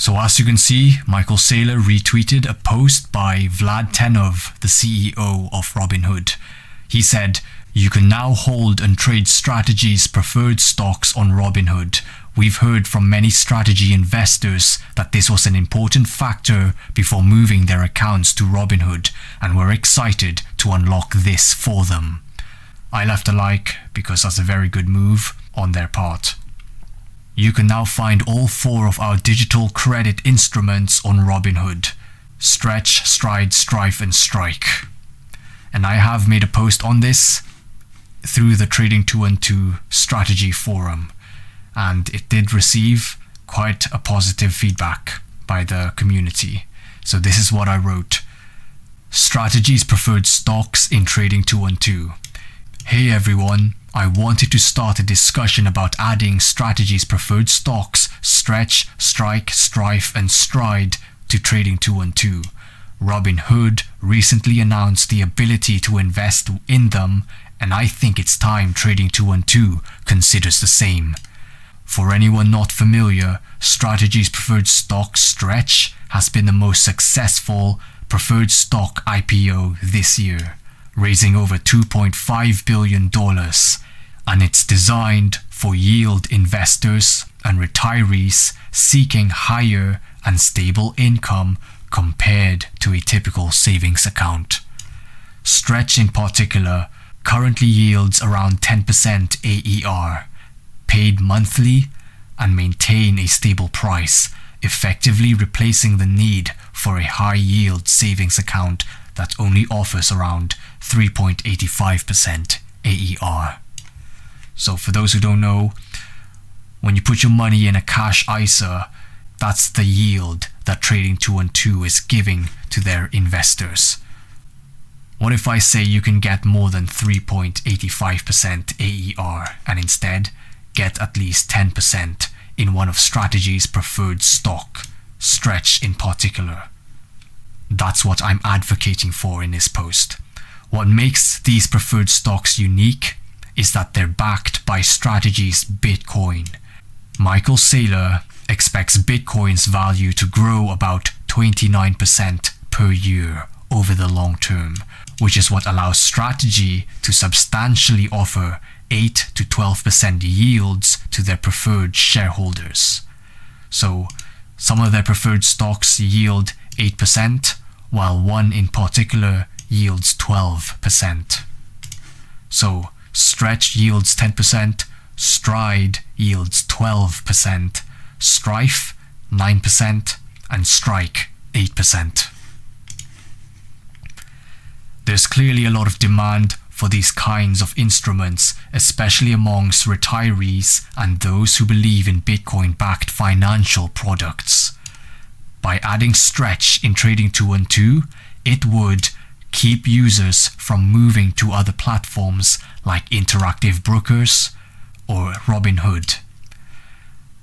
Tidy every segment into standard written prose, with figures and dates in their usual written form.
So as you can see, Michael Saylor retweeted a post by Vlad Tenov, the CEO of Robinhood. He said, "You can now hold and trade Strategy's preferred stocks on Robinhood. We've heard from many strategy investors that this was an important factor before moving their accounts to Robinhood, and we're excited to unlock this for them." I left a like because that's a very good move on their part. You can now find all 4 of our digital credit instruments on Robinhood: Stretch, Stride, Strife, and Strike. And I have made a post on this through the Trading 212 strategy forum, and it did receive quite a positive feedback by the community. So this is what I wrote. Strategy's preferred stocks in Trading 212. Hey everyone, I wanted to start a discussion about adding Strategy's preferred stocks, Stretch, Strike, Strife, and Stride, to Trading 212. Robinhood recently announced the ability to invest in them, and I think it's time Trading 212 considers the same. For anyone not familiar, Strategy's preferred stock, Stretch, has been the most successful preferred stock IPO this year, raising over $2.5 billion, and it's designed for yield investors and retirees seeking higher and stable income compared to a typical savings account. Stretch in particular currently yields around 10% AER, paid monthly, and maintain a stable price, effectively replacing the need for a high-yield savings account that only offers around 3.85% AER. So for those who don't know, when you put your money in a cash ISA, that's the yield that Trading 212 is giving to their investors. What if I say you can get more than 3.85% AER and instead get at least 10% in one of Strategy's preferred stock, Stretch in particular? That's what I'm advocating for in this post. What makes these preferred stocks unique is that they're backed by Strategy's Bitcoin. Michael Saylor expects Bitcoin's value to grow about 29% per year over the long term, which is what allows Strategy to substantially offer 8 to 12% yields to their preferred shareholders. So some of their preferred stocks yield 8%, while one in particular yields 12%. So Stretch yields 10%, Stride yields 12%, Strife 9%, and Strike 8%. There's clearly a lot of demand for these kinds of instruments, especially amongst retirees and those who believe in Bitcoin-backed financial products. By adding Stretch in Trading 212, it would keep users from moving to other platforms like Interactive Brokers or Robinhood.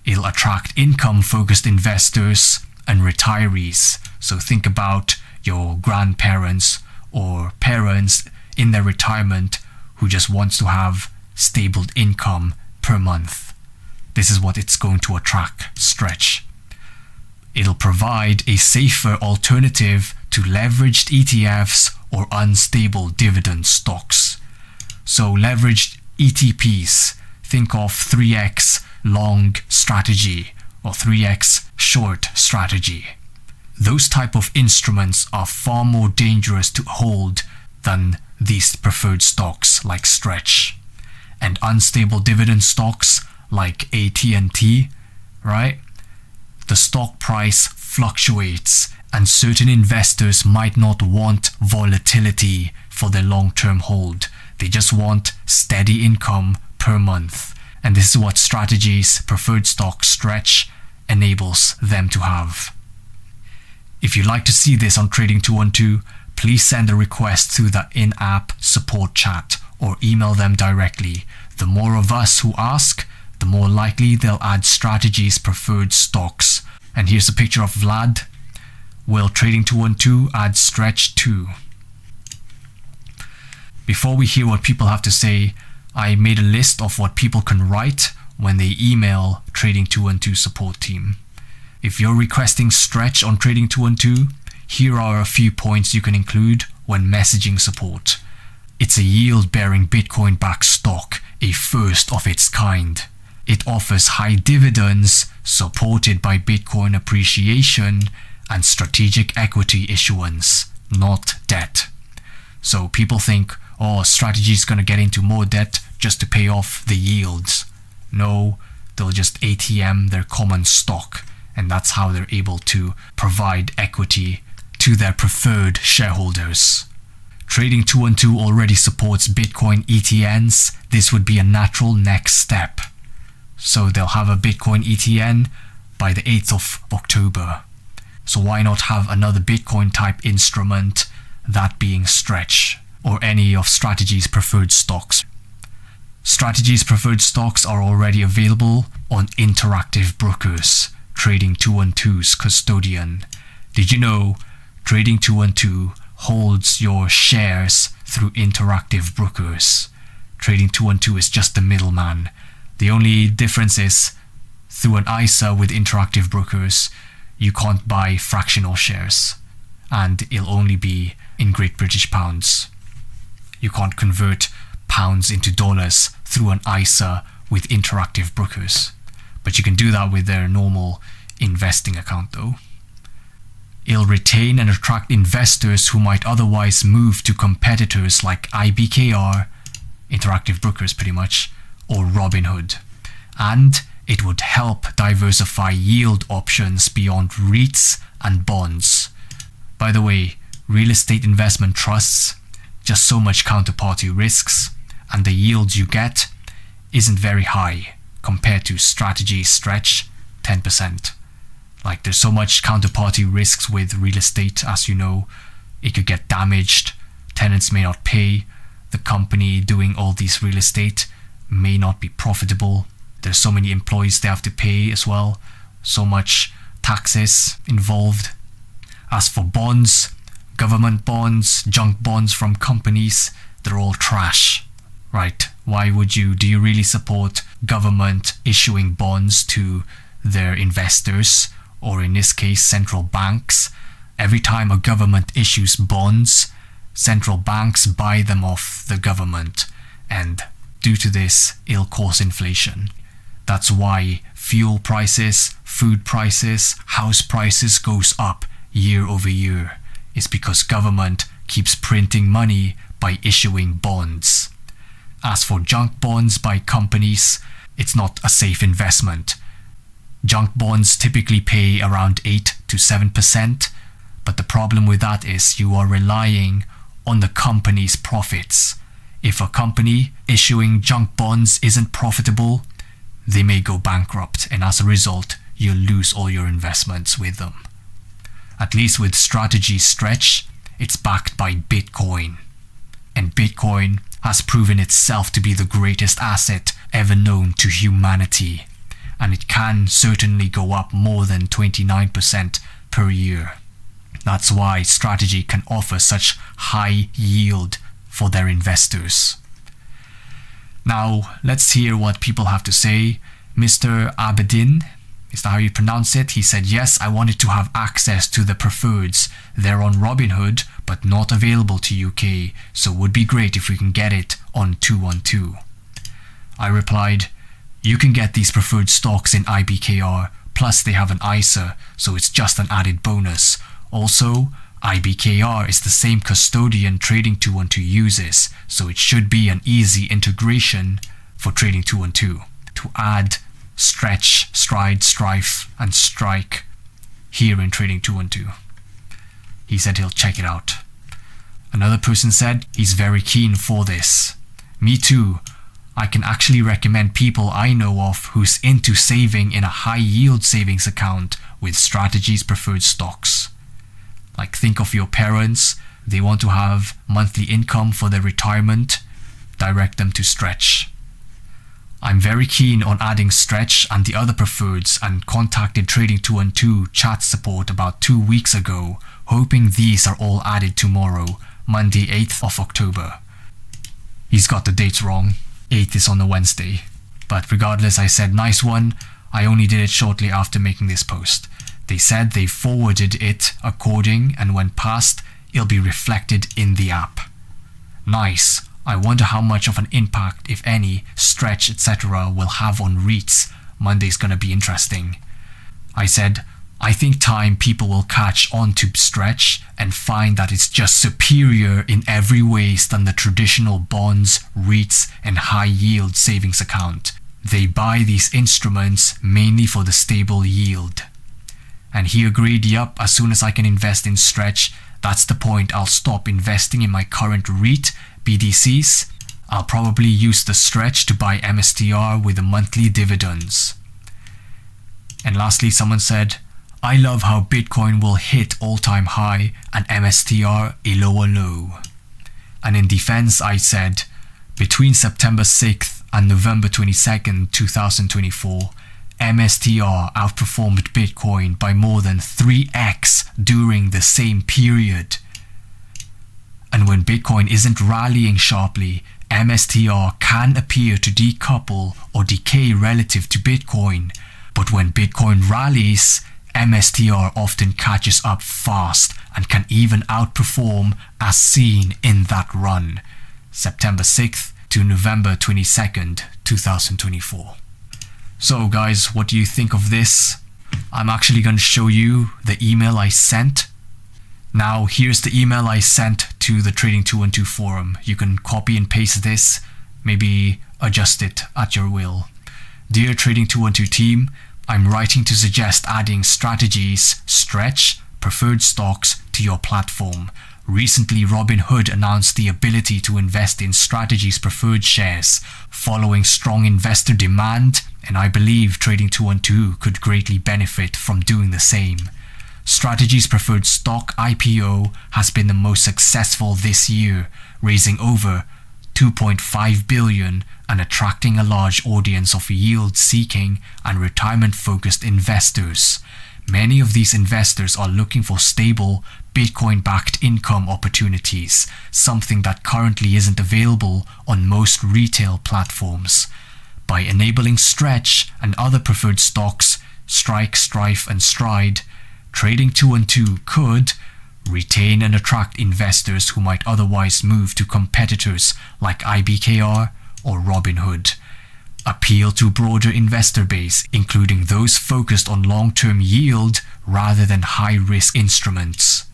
It'll attract income-focused investors and retirees. So think about your grandparents or parents in their retirement who just wants to have stable income per month. This is what it's going to attract Stretch. It'll provide a safer alternative to leveraged ETFs or unstable dividend stocks. So leveraged ETPs, think of 3x long strategy or 3x short strategy. Those type of instruments are far more dangerous to hold than these preferred stocks like Stretch. And unstable dividend stocks like AT&T, right? The stock price fluctuates, and certain investors might not want volatility for their long-term hold. They just want steady income per month. And this is what Strategy's preferred stock Stretch enables them to have. If you'd like to see this on Trading 212, please send a request through the in-app support chat or email them directly. The more of us who ask, the more likely they'll add Strategy's preferred stocks. And here's a picture of Vlad. Will Trading 212 add Stretch too? Before we hear what people have to say, I made a list of what people can write when they email Trading 212 support team. if you're requesting stretch on Trading 212, here are a few points you can include when messaging support. It's a yield-bearing Bitcoin-backed stock, a first of its kind. It offers high dividends, supported by Bitcoin appreciation and strategic equity issuance, not debt. So people think, oh, strategy is going to get into more debt just to pay off the yields. No, they'll just ATM their common stock, and that's how they're able to provide equity to their preferred shareholders. Trading 212 already supports Bitcoin ETNs. This would be a natural next step. So they'll have a Bitcoin ETN by the 8th of October. So why not have another Bitcoin type instrument, that being Stretch, or any of Strategy's preferred stocks. Strategy's preferred stocks are already available on Interactive Brokers, Trading 212's custodian. Did you know Trading 212 holds your shares through Interactive Brokers? Trading 212 is just the middleman. The only difference is, through an ISA with Interactive Brokers, you can't buy fractional shares, and it'll only be in Great British pounds. You can't convert pounds into dollars through an ISA with Interactive Brokers, but you can do that with their normal investing account though. It'll retain and attract investors who might otherwise move to competitors like IBKR, Interactive Brokers pretty much, or Robinhood. And it would help diversify yield options beyond REITs and bonds. By the way, real estate investment trusts, just so much counterparty risks, and the yields you get isn't very high compared to Strategy Stretch, 10%. Like, there's so much counterparty risks with real estate, as you know. It could get damaged, tenants may not pay, the company doing all these real estate may not be profitable. There's so many employees they have to pay as well, so much taxes involved. As for bonds, government bonds, junk bonds from companies, they're all trash, right? Why would you? Do you really support government issuing bonds to their investors, or in this case central banks? Every time a government issues bonds, central banks buy them off the government, and due to this, it'll cause inflation. That's why fuel prices, food prices, house prices goes up year over year. It's because government keeps printing money by issuing bonds. As for junk bonds by companies, it's not a safe investment. Junk bonds typically pay around 8 to 7%, but the problem with that is you are relying on the company's profits. If a company issuing junk bonds isn't profitable, they may go bankrupt, and as a result, you'll lose all your investments with them. At least with Strategy Stretch, it's backed by Bitcoin. And Bitcoin has proven itself to be the greatest asset ever known to humanity. And it can certainly go up more than 29% per year. That's why Strategy can offer such high yield for their investors. Now, let's hear what people have to say. Mr. Abedin, is that how you pronounce it? He said, yes, I wanted to have access to the preferreds. They're on Robinhood, but not available to UK, so it would be great if we can get it on 212. I replied, you can get these preferred stocks in IBKR, plus they have an ISA, so it's just an added bonus. Also, IBKR is the same custodian Trading 212 uses, so it should be an easy integration for Trading 212 to add Stretch, Stride, Strife, and Strike here in Trading 212. He said he'll check it out. Another person said he's very keen for this. Me too. I can actually recommend people I know of who's into saving in a high yield savings account with Strategy's preferred stocks. Like, think of your parents, they want to have monthly income for their retirement, direct them to Stretch. I'm very keen on adding Stretch and the other preferreds and contacted Trading 212 chat support about 2 weeks ago, hoping these are all added tomorrow, Monday 8th of October. He's got the dates wrong, 8th is on a Wednesday. But regardless, I said nice one, I only did it shortly after making this post. They said they forwarded it according, and when passed, it'll be reflected in the app. Nice. I wonder how much of an impact, if any, Stretch etc. will have on REITs. Monday's gonna be interesting. I said, I think time people will catch on to Stretch and find that it's just superior in every way than the traditional bonds, REITs and high yield savings account. They buy these instruments mainly for the stable yield. And he agreed, yup, as soon as I can invest in Stretch, that's the point. I'll stop investing in my current REIT, BDCs. I'll probably use the Stretch to buy MSTR with the monthly dividends. And lastly, someone said, I love how Bitcoin will hit all-time high and MSTR a lower low. And in defense, I said, between September 6th and November 22nd, 2024, MSTR outperformed Bitcoin by more than 3x during the same period. And when Bitcoin isn't rallying sharply, MSTR can appear to decouple or decay relative to Bitcoin. But when Bitcoin rallies, MSTR often catches up fast and can even outperform as seen in that run, September 6th to November 22nd, 2024. So guys, what do you think of this? I'm actually going to show you the email I sent. Now here's the email I sent to the Trading 212 forum. You can copy and paste this, maybe adjust it at your will. Dear Trading 212 team, I'm writing to suggest adding strategies, Stretch, preferred stocks to your platform. Recently, Robinhood announced the ability to invest in strategies preferred shares, following strong investor demand, and I believe Trading 212 could greatly benefit from doing the same. Strategies preferred stock IPO has been the most successful this year, raising over $2.5 billion and attracting a large audience of yield-seeking and retirement-focused investors. Many of these investors are looking for stable, Bitcoin-backed income opportunities, something that currently isn't available on most retail platforms. By enabling Stretch and other preferred stocks, Strike, Strife, and Stride, Trading 212 could retain and attract investors who might otherwise move to competitors like IBKR or Robinhood. Appeal to broader investor base, including those focused on long-term yield rather than high-risk instruments.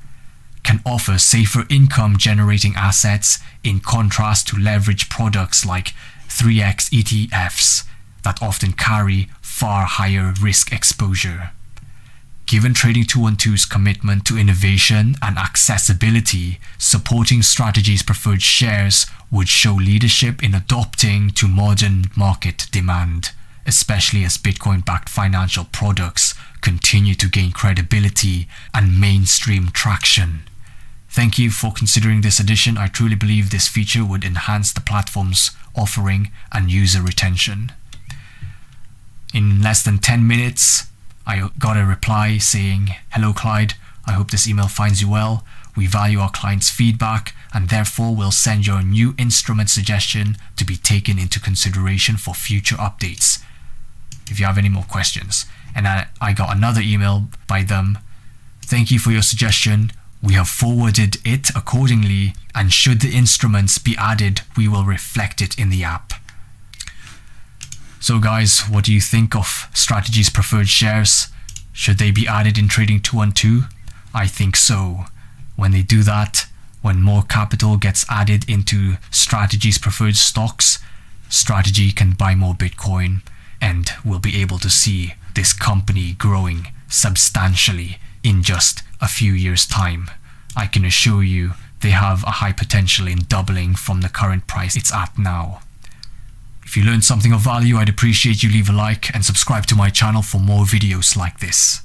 Can offer safer income-generating assets in contrast to leverage products like 3x ETFs that often carry far higher risk exposure. Given Trading 212's commitment to innovation and accessibility, supporting strategies preferred shares would show leadership in adopting to modern market demand, especially as Bitcoin-backed financial products continue to gain credibility and mainstream traction. Thank you for considering this addition. I truly believe this feature would enhance the platform's offering and user retention. In less than 10 minutes, I got a reply saying, "Hello Clyde, I hope this email finds you well. We value our clients' feedback and therefore will send your new instrument suggestion to be taken into consideration for future updates if you have any more questions." And I got another email by them. "Thank you for your suggestion. We have forwarded it accordingly, and should the instruments be added, we will reflect it in the app." So guys, what do you think of strategies preferred shares? Should they be added in Trading 212? I think so. When they do that, when more capital gets added into strategies preferred stocks, strategy can buy more Bitcoin, and we'll be able to see this company growing substantially in just a few years' time. I can assure you they have a high potential in doubling from the current price it's at now. If you learned something of value, I'd appreciate you leave a like and subscribe to my channel for more videos like this.